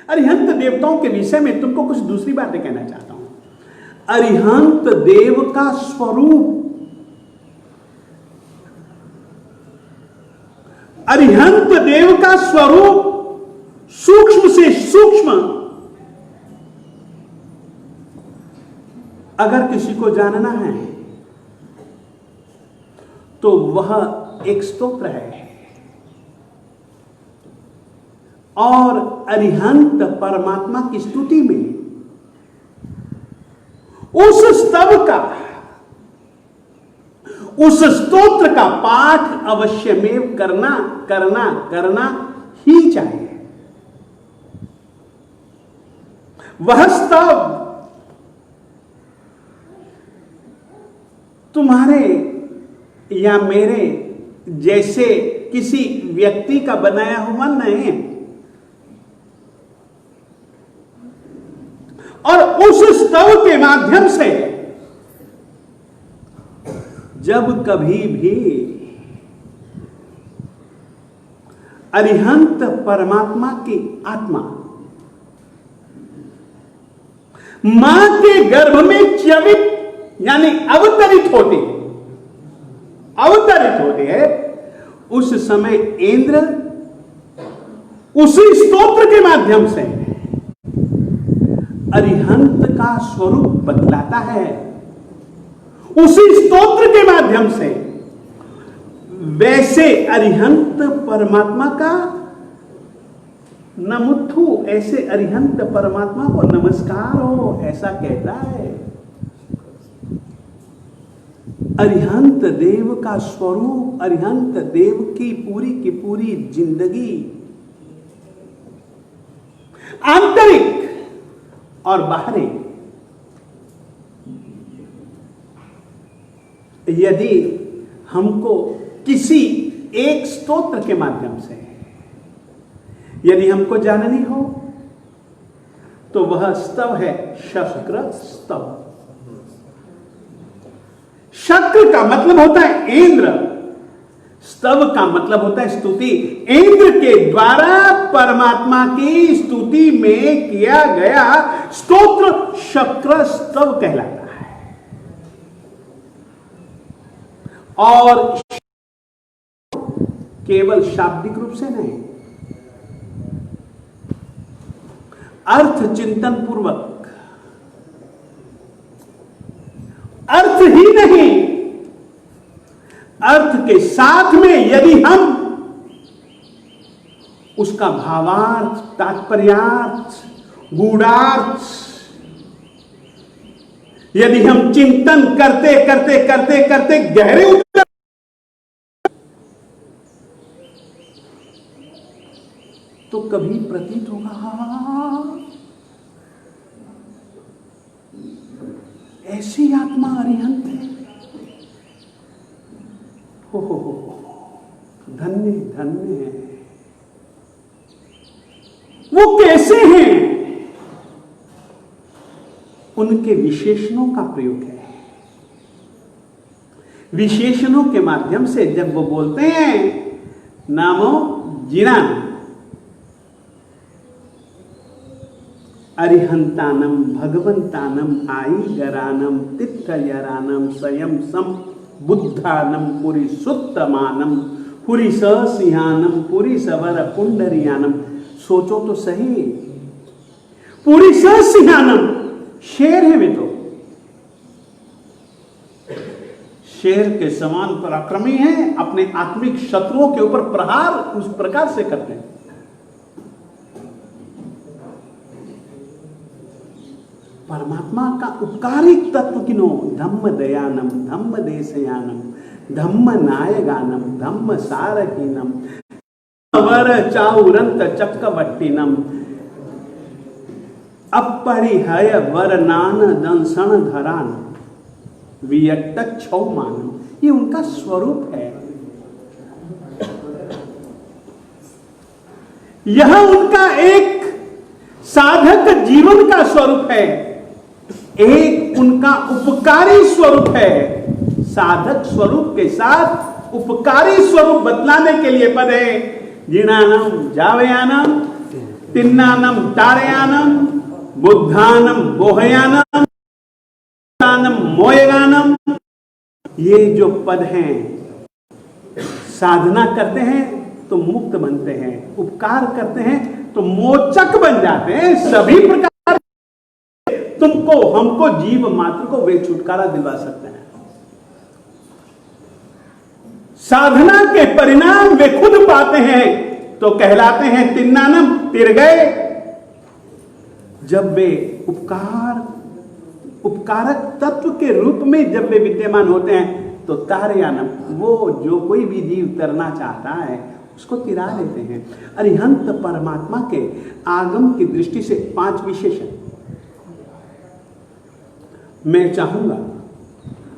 अरिहंत देवताओं के विषय में तुमको कुछ दूसरी बातें कहना चाहता हूं। अरिहंत देव का स्वरूप, अरिहंत देव का स्वरूप सूक्ष्म से सूक्ष्म अगर किसी को जानना है तो वह एक स्तोत्र है, और अरिहंत परमात्मा की स्तुति में उस स्तव का, उस स्तोत्र का पाठ अवश्यमेव करना करना करना ही चाहिए। वह स्तव तुम्हारे या मेरे जैसे किसी व्यक्ति का बनाया हुआ नहीं है, और उस स्तव के माध्यम से जब कभी भी अरिहंत परमात्मा की आत्मा मां के गर्भ में च्यवित यानी अवतरित होती है, उस समय इंद्र उसी स्तोत्र के माध्यम से अरिहंत का स्वरूप बतलाता है। उसी स्तोत्र के माध्यम से वैसे अरिहंत परमात्मा का नमुत्थु, ऐसे अरिहंत परमात्मा को नमस्कार हो, ऐसा कहता है। अरिहंत देव का स्वरूप, अरिहंत देव की पूरी जिंदगी, आंतरिक और बाहरी, यदि हमको किसी एक स्तोत्र के माध्यम से यदि हमको जाननी हो तो वह स्तव है शक्र स्तव। शक्र का मतलब होता है इंद्र, स्तव का मतलब होता है स्तुति। इंद्र के द्वारा परमात्मा की स्तुति में किया गया स्तोत्र शक्र स्तव कहलाता है। और केवल शाब्दिक रूप से नहीं, अर्थ चिंतन पूर्वक, अर्थ ही नहीं, अर्थ के साथ में यदि हम उसका भावार्थ, तात्पर्यार्थ, गूढ़ार्थ यदि हम चिंतन करते करते करते करते गहरे उतर, तो कभी प्रतीत होगा ऐसी आत्मा अरिहंत है। हो धन्य धन्य है। वो कैसे हैं? उनके विशेषणों का प्रयोग है। विशेषणों के माध्यम से जब वो बोलते हैं नामो जिनाम अरिहंतानम भगवंतानम आईगरानम तित्थयरानम स्वयं सम बुद्धानम पुरी सुत्तमानम पुरी सिंहानम पुरी सवर पुंडरियानम। सोचो तो सही, पुरी सिंहानम शेर है वे तो, शेर के समान पराक्रमी हैं, अपने आत्मिक शत्रुओं के ऊपर प्रहार उस प्रकार से करते हैं। परमात्मा का उपकारिक तत्व किनो, धम्म दयानम, धम्म देशयानम, धम्म नायगानम, धम्म सारहीनम, वर चाउरंत चक्रवट्टिनम, अपरिहय वरनान दंसन धरान वियट्ट छौमानम। ये उनका स्वरूप है, यह उनका एक साधक जीवन का स्वरूप है, एक उनका उपकारी स्वरूप है। साधक स्वरूप के साथ उपकारी स्वरूप बतलाने के लिए पद है जिनानम जावयानम तिन्नानम तारयानम, बुद्धानम बोहयानम, मोयगानम। ये जो पद हैं, साधना करते हैं तो मुक्त बनते हैं, उपकार करते हैं तो मोचक बन जाते हैं। सभी प्रकार तुमको, हमको, जीव मात्र को वे छुटकारा दिलवा सकते हैं। साधना के परिणाम वे खुद पाते हैं तो कहलाते हैं तिन्नानम, तिर गए। जब वे उपकारक तत्व के रूप में जब वे विद्यमान होते हैं तो तारयानम, वो जो कोई भी जीव तरना चाहता है उसको तिरा देते हैं। अरिहंत परमात्मा के आगम की दृष्टि से 5 विशेषण मैं चाहूंगा।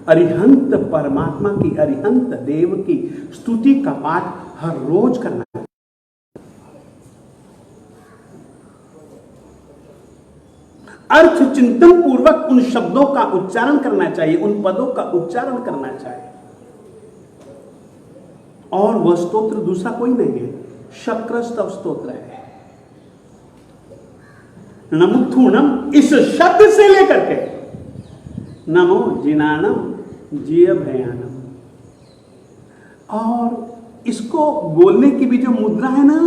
अरिहंत परमात्मा की, अरिहंत देव की स्तुति का पाठ हर रोज करना है। अर्थ चिंतन पूर्वक उन शब्दों का उच्चारण करना चाहिए, उन पदों का उच्चारण करना चाहिए। और वह स्तोत्र दूसरा कोई नहीं है, शक्र स्तव स्तोत्र है। नमुत्थुनम इस शब्द से लेकर के नमो जिनानम जिय भयानम, और इसको बोलने की भी जो मुद्रा है ना,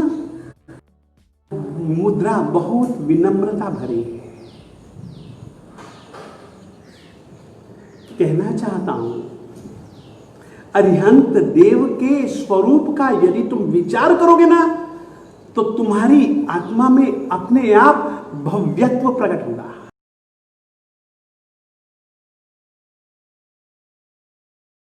मुद्रा बहुत विनम्रता भरी है। कहना चाहता हूं, अरिहंत देव के स्वरूप का यदि तुम विचार करोगे ना तो तुम्हारी आत्मा में अपने आप भव्यत्व प्रकट होगा।